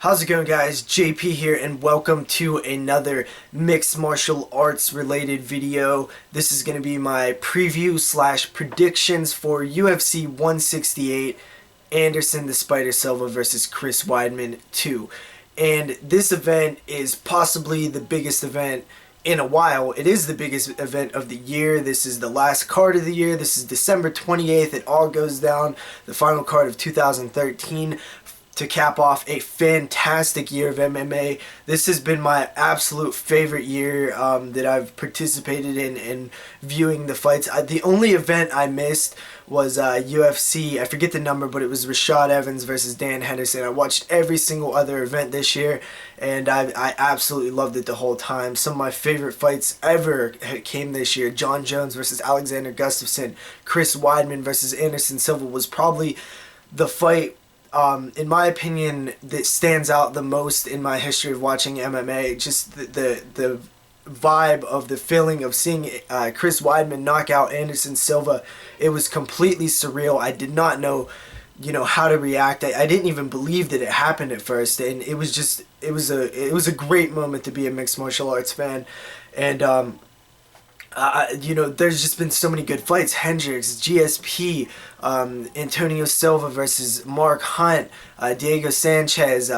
How's it going, guys? JP here, and welcome to another mixed martial arts related video. This is going to be my preview slash predictions for UFC 168, Anderson the Spider Silva versus Chris Weidman 2. And this event is possibly the biggest event in a while. It is the biggest event of the year. This is the last card of the year. This is December 28th. It all goes down. The final card of 2013. To cap off a fantastic year of MMA. This has been my absolute favorite year that I've participated in viewing the fights. The only event I missed was UFC. I forget the number, but it was Rashad Evans versus Dan Henderson. I watched every single other event this year, and I absolutely loved it the whole time. Some of my favorite fights ever came this year. John Jones versus Alexander Gustafsson. Chris Weidman versus Anderson Silva was probably the fight, in my opinion, that stands out the most in my history of watching MMA. Just the vibe of the feeling of seeing Chris Weidman knock out Anderson Silva. It was completely surreal. I did not know, how to react. I didn't even believe that it happened at first, and it was a great moment to be a mixed martial arts fan, and there's just been so many good fights. Hendricks, GSP, Antonio Silva versus Mark Hunt, Diego Sanchez,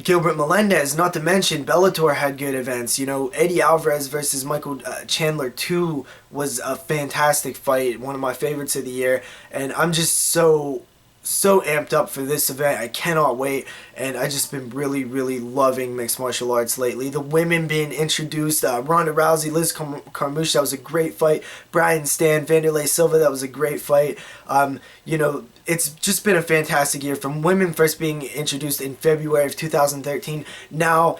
Gilbert Melendez, not to mention Bellator had good events. Eddie Alvarez versus Michael Chandler 2 was a fantastic fight, one of my favorites of the year, and I'm just so amped up for this event. I cannot wait, and I just been really loving mixed martial arts lately. The women being introduced, Ronda Rousey, Liz Carmouche, that was a great fight. Brian Stan, Vanderlei Silva, that was a great fight. It's just been a fantastic year, from women first being introduced in February of 2013. Now,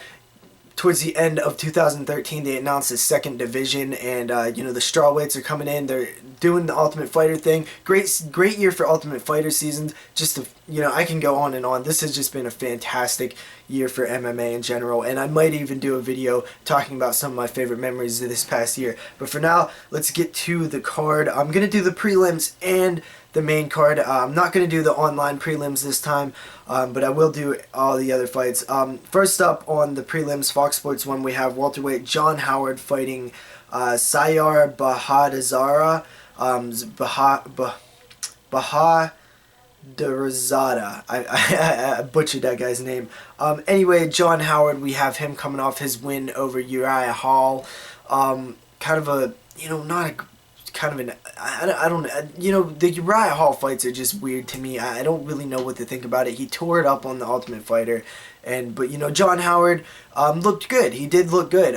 towards the end of 2013, they announced a second division, and the strawweights are coming in. They're doing the Ultimate Fighter thing. Great year for Ultimate Fighter seasons. I can go on and on. This has just been a fantastic year for MMA in general, and I might even do a video talking about some of my favorite memories of this past year. But for now, let's get to the card. I'm gonna do the prelims and the main card. I'm not going to do the online prelims this time, but I will do all the other fights. First up on the prelims, Fox Sports 1, we have welterweight John Howard fighting Siyar Bahadurzada. Bahadurzada. I butchered that guy's name. Anyway, John Howard, we have him coming off his win over Uriah Hall. Kind of a, not a... I don't the Uriah Hall fights are just weird to me. I don't really know what to think about it. He tore it up on the Ultimate Fighter, but John Howard looked good. He did look good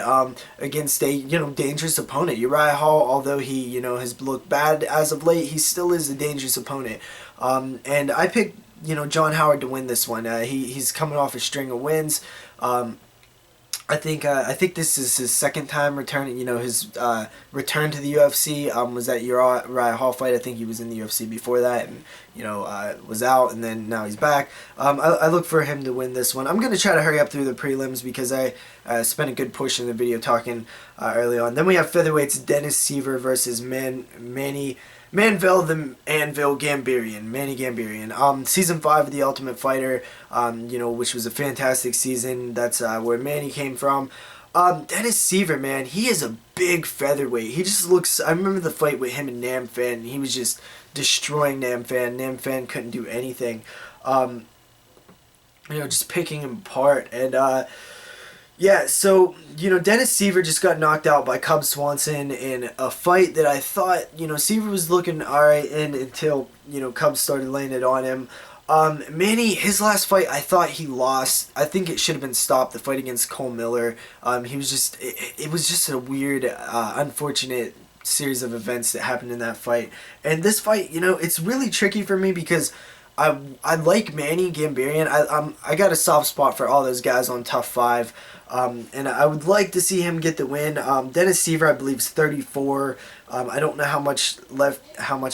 against a dangerous opponent. Uriah Hall, although he has looked bad as of late, he still is a dangerous opponent. And I picked John Howard to win this one. He's coming off a string of wins. I think this is his second time returning. His return to the UFC was that Uriah Hall fight. I think he was in the UFC before that, and was out, and then now he's back. I look for him to win this one. I'm gonna try to hurry up through the prelims because I spent a good portion of the video talking early on. Then we have featherweights Dennis Siver versus Manvel the Anvil Gamburyan, Manny Gamburyan. Season 5 of The Ultimate Fighter, which was a fantastic season. That's where Manny came from. Dennis Siver, man, he is a big featherweight. He just looks... I remember the fight with him and Namfan. He was just destroying Namfan. Namfan couldn't do anything. Just picking him apart. And, yeah, so, Dennis Siver just got knocked out by Cub Swanson in a fight that I thought, Siver was looking alright in until, Cub started laying it on him. Manny, his last fight, I thought he lost. I think it should have been stopped, the fight against Cole Miller. He was just, it was just a weird, unfortunate series of events that happened in that fight. And this fight, it's really tricky for me because I like Manny Gamburyan. I got a soft spot for all those guys on Tough 5. And I would like to see him get the win. Dennis Siver, I believe, is 34. I don't know how much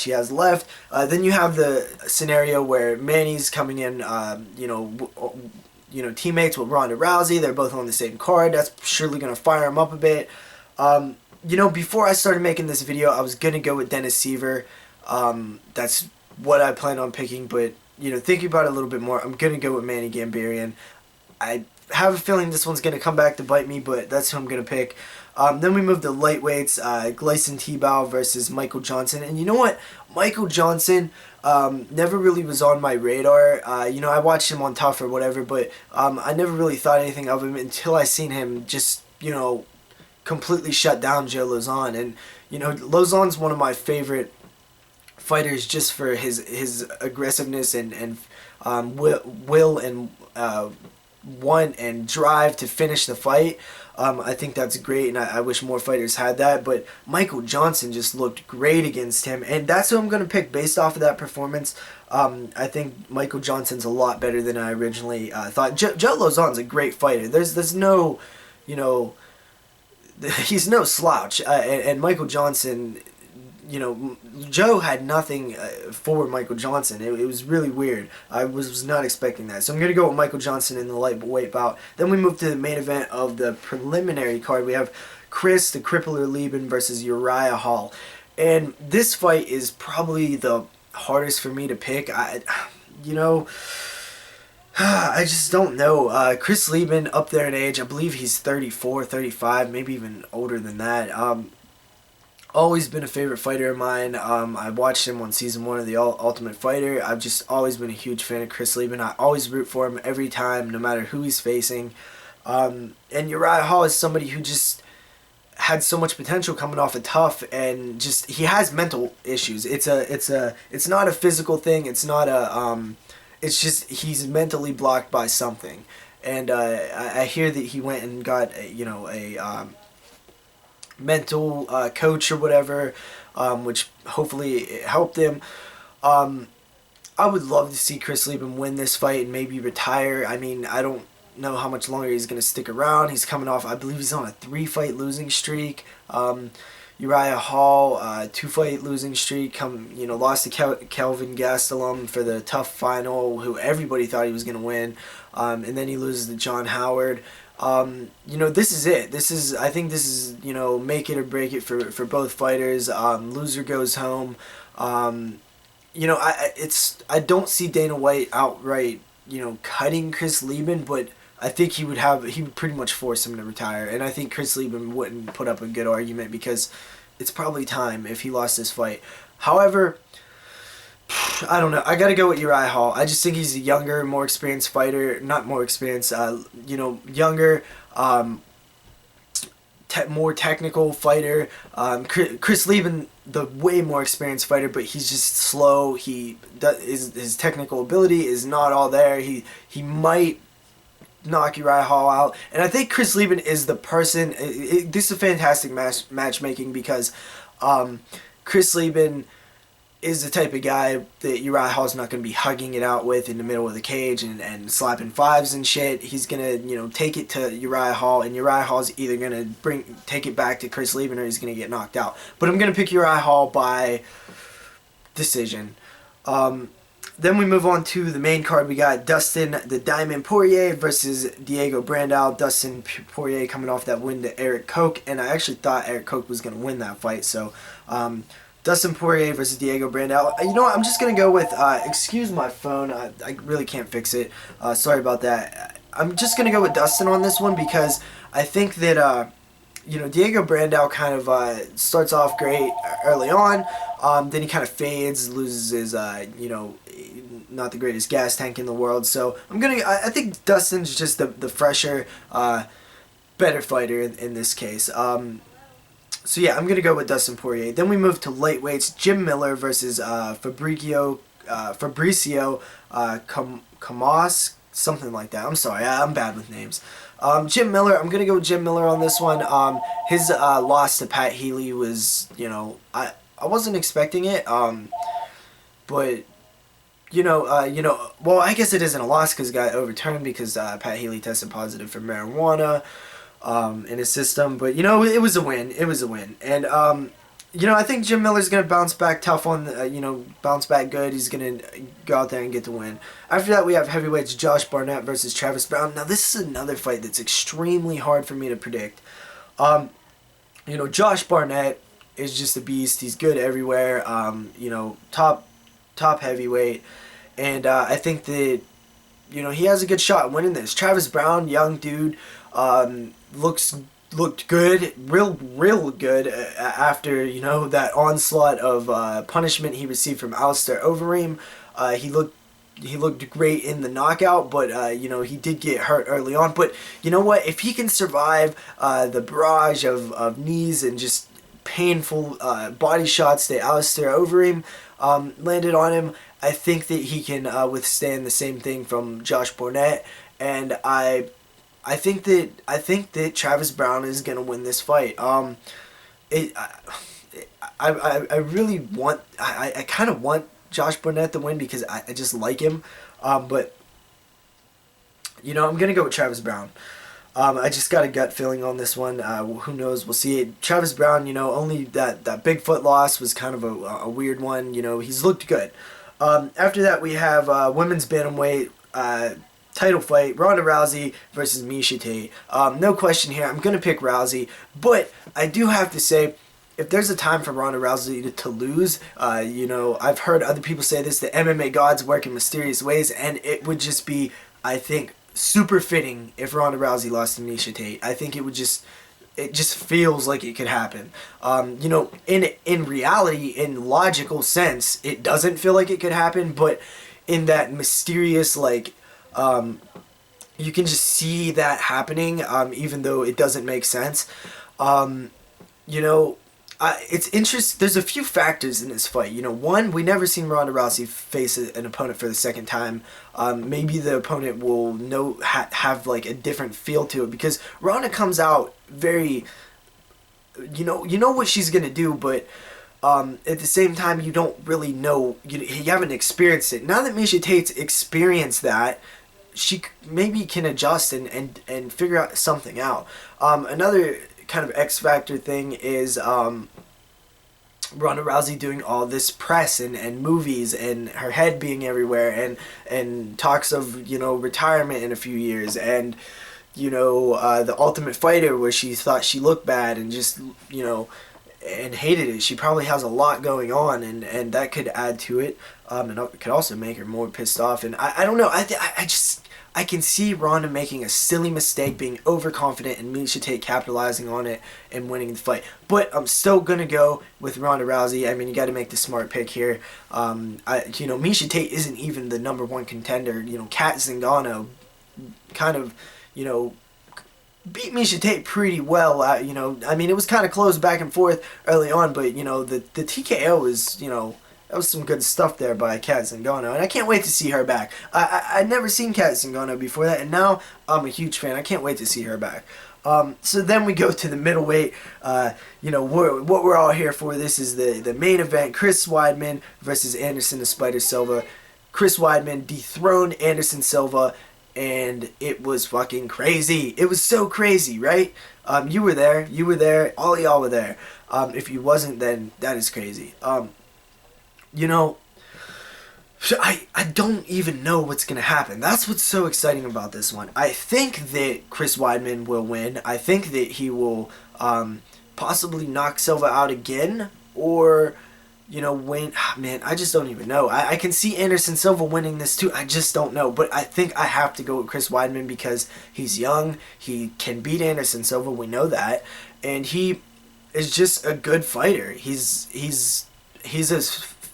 he has left. Then you have the scenario where Manny's coming in, teammates with Ronda Rousey. They're both on the same card. That's surely going to fire him up a bit. Before I started making this video, I was going to go with Dennis Siver. That's what I planned on picking, but thinking about it a little bit more, I'm going to go with Manny Gamburyan. I have a feeling this one's going to come back to bite me, but that's who I'm going to pick. Then we move to lightweights, Gleison Tibau versus Michael Johnson. And you know what? Michael Johnson never really was on my radar. I watched him on Tough or whatever, but I never really thought anything of him until I seen him just, completely shut down Joe Lauzon. And, Lauzon's one of my favorite fighters just for his aggressiveness and will and want and drive to finish the fight. I think that's great, and I wish more fighters had that. But Michael Johnson just looked great against him, and that's who I'm going to pick based off of that performance. I think Michael Johnson's a lot better than I originally thought. Joe Lauzon's a great fighter. There's no, he's no slouch, and Michael Johnson. Joe had nothing for Michael Johnson. It was really weird. I was not expecting that. So I'm going to go with Michael Johnson in the lightweight bout. Then we move to the main event of the preliminary card. We have Chris, the Crippler Leben versus Uriah Hall. And this fight is probably the hardest for me to pick. I just don't know. Chris Leben, up there in age. I believe he's 34, 35, maybe even older than that. Always been a favorite fighter of mine. I watched him on season 1 of The Ultimate Fighter. I've just always been a huge fan of Chris Leben. I always root for him every time, no matter who he's facing. And Uriah Hall is somebody who just had so much potential coming off of Tough, and just he has mental issues. It's not a physical thing. It's not a it's just he's mentally blocked by something. And I hear that he went and got a mental coach or whatever, which hopefully it helped him. I would love to see Chris Leben win this fight and maybe retire. I mean, I don't know how much longer he's going to stick around. He's coming off, I believe he's on a 3-fight losing streak. Uriah Hall, 2-fight losing streak. Lost to Kelvin Gastelum for the Tough final, who everybody thought he was going to win. And then he loses to John Howard. This is it. I think this is, make it or break it for both fighters. Loser goes home. I don't see Dana White outright, cutting Chris Leben, but I think he would pretty much force him to retire. And I think Chris Leben wouldn't put up a good argument, because it's probably time if he lost this fight. However, I don't know. I got to go with Uriah Hall. I just think he's a younger, more experienced fighter. Not more experienced, younger, more technical fighter. Chris Leben, the way more experienced fighter, but he's just slow. His technical ability is not all there. He might knock Uriah Hall out. And I think Chris Leben is the person. This is a fantastic matchmaking, because Chris Leben is the type of guy that Uriah Hall's not going to be hugging it out with in the middle of the cage and slapping fives and shit. He's going to, take it to Uriah Hall, and Uriah Hall's either going to take it back to Chris Leben, or he's going to get knocked out. But I'm going to pick Uriah Hall by decision. Then we move on to the main card. We got Dustin the Diamond Poirier versus Diego Brandao. Dustin Poirier coming off that win to Eric Koch, and I actually thought Eric Koch was going to win that fight. So Dustin Poirier versus Diego Brandao. You know what? I'm just going to go with, excuse my phone. I really can't fix it. Sorry about that. I'm just going to go with Dustin on this one, because I think that, Diego Brandao kind of starts off great early on. Then he kind of fades, loses his, not the greatest gas tank in the world. So I think Dustin's just the fresher, better fighter in this case. So yeah, I'm going to go with Dustin Poirier. Then we move to lightweights. Jim Miller versus Fabrício Camões, something like that. I'm sorry, I'm bad with names. Jim Miller, I'm going to go with Jim Miller on this one. His loss to Pat Healy was, I wasn't expecting it. But, well, I guess it isn't a loss because it got overturned because Pat Healy tested positive for marijuana in his system. But, it was a win. It was a win. And, I think Jim Miller's going to bounce back tough on, bounce back good. He's going to go out there and get the win. After that, we have heavyweights Josh Barnett versus Travis Browne. Now, this is another fight that's extremely hard for me to predict. Josh Barnett is just a beast. He's good everywhere. Top heavyweight. and I think that, you know, he has a good shot at winning this. Travis Browne, young dude, looked good, real good after, you know, that onslaught of punishment he received from Alistair Overeem. He looked great in the knockout, but you know, he did get hurt early on. But you know what? If he can survive the barrage of knees and just painful body shots that Alistair Overeem landed on him, I think that he can withstand the same thing from Josh Barnett. And I think that Travis Browne is gonna win this fight. I really want, I kind of want Josh Barnett to win because I just like him. But you know, I'm gonna go with Travis Browne. I just got a gut feeling on this one. Who knows? We'll see. Travis Browne, you know, only that Bigfoot loss was kind of a weird one. You know, he's looked good. After that, we have women's bantamweight title fight, Ronda Rousey versus Miesha Tate. No question here, I'm going to pick Rousey, but I do have to say, if there's a time for Ronda Rousey to lose, you know, I've heard other people say this, the MMA gods work in mysterious ways, and it would just be, I think, super fitting if Ronda Rousey lost to Miesha Tate. I think it just feels like it could happen. You know, in reality, in logical sense, it doesn't feel like it could happen, but in that mysterious, like, you can just see that happening, even though it doesn't make sense. You know, it's interesting. There's a few factors in this fight. You know, one, we never seen Ronda Rousey face an opponent for the second time. Maybe the opponent will have like a different feel to it, because Ronda comes out very, you know what she's gonna do, but at the same time, you don't really know. You haven't experienced it. Now that Miesha Tate's experienced that, she maybe can adjust and figure out something out. Another kind of X factor thing is Ronda Rousey doing all this press and movies, and her head being everywhere, and talks of, you know, retirement in a few years, and, you know, the Ultimate Fighter, where she thought she looked bad and just, you know, and hated it. She probably has a lot going on, and that could add to it, and it could also make her more pissed off. And I don't know, I can see Ronda making a silly mistake, being overconfident, and Miesha Tate capitalizing on it and winning the fight. But I'm still gonna go with Ronda Rousey. I mean, you got to make the smart pick here. You know, Miesha Tate isn't even the #1 contender. You know, Kat Zingano kind of, you know, beat Miesha Tate pretty well. You know, I mean, it was kind of close back and forth early on, but, you know, the TKO is, you know, that was some good stuff there by Kat Zingano, and I can't wait to see her back. I'd never seen Kat Zingano before that, and now I'm a huge fan. I can't wait to see her back. So then we go to the middleweight. You know, what we're all here for. This is the main event: Chris Weidman versus Anderson the Spider Silva. Chris Weidman dethroned Anderson Silva, and it was fucking crazy. It was so crazy, right? You were there. You were there. All of y'all were there. If you wasn't, then that is crazy. You know, I don't even know what's going to happen. That's what's so exciting about this one. I think that Chris Weidman will win. I think that he will possibly knock Silva out again, or, you know, win. Man, I just don't even know. I can see Anderson Silva winning this too. I just don't know. But I think I have to go with Chris Weidman because he's young. He can beat Anderson Silva. We know that. And he is just a good fighter. He's a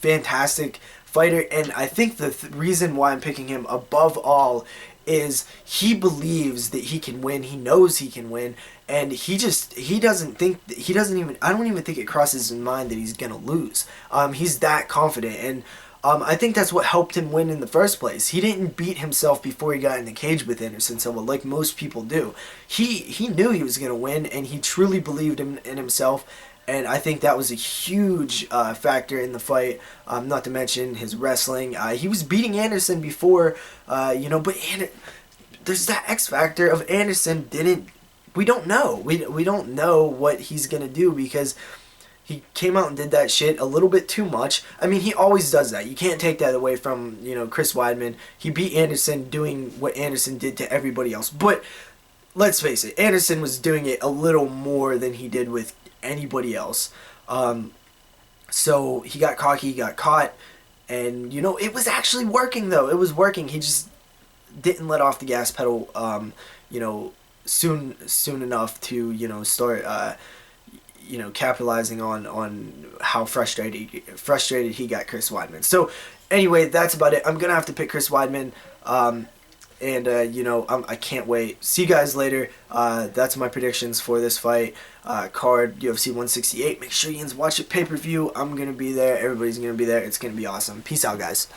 fantastic fighter, and I think the reason why I'm picking him above all is he believes that he can win. He knows he can win, and I don't even think it crosses his mind that he's gonna lose. He's that confident, and I think that's what helped him win in the first place. He didn't beat himself before he got in the cage with Anderson Silva like most people do. He knew he was gonna win, and he truly believed in himself. And I think that was a huge factor in the fight, not to mention his wrestling. He was beating Anderson before, you know, but there's that X factor of Anderson we don't know. We don't know what he's going to do because he came out and did that shit a little bit too much. I mean, he always does that. You can't take that away from, you know, Chris Weidman. He beat Anderson doing what Anderson did to everybody else. But let's face it, Anderson was doing it a little more than he did with anybody else. So he got cocky, he got caught, And, you know, it was actually working, though. It was working. He just didn't let off the gas pedal, you know, soon enough to, you know, start, you know, capitalizing on how frustrated he got Chris Weidman. So, anyway, that's about it. I'm going to have to pick Chris Weidman. And, you know, I can't wait. See you guys later. That's my predictions for this fight. Card, UFC 168. Make sure you guys watch it pay-per-view. I'm going to be there. Everybody's going to be there. It's going to be awesome. Peace out, guys.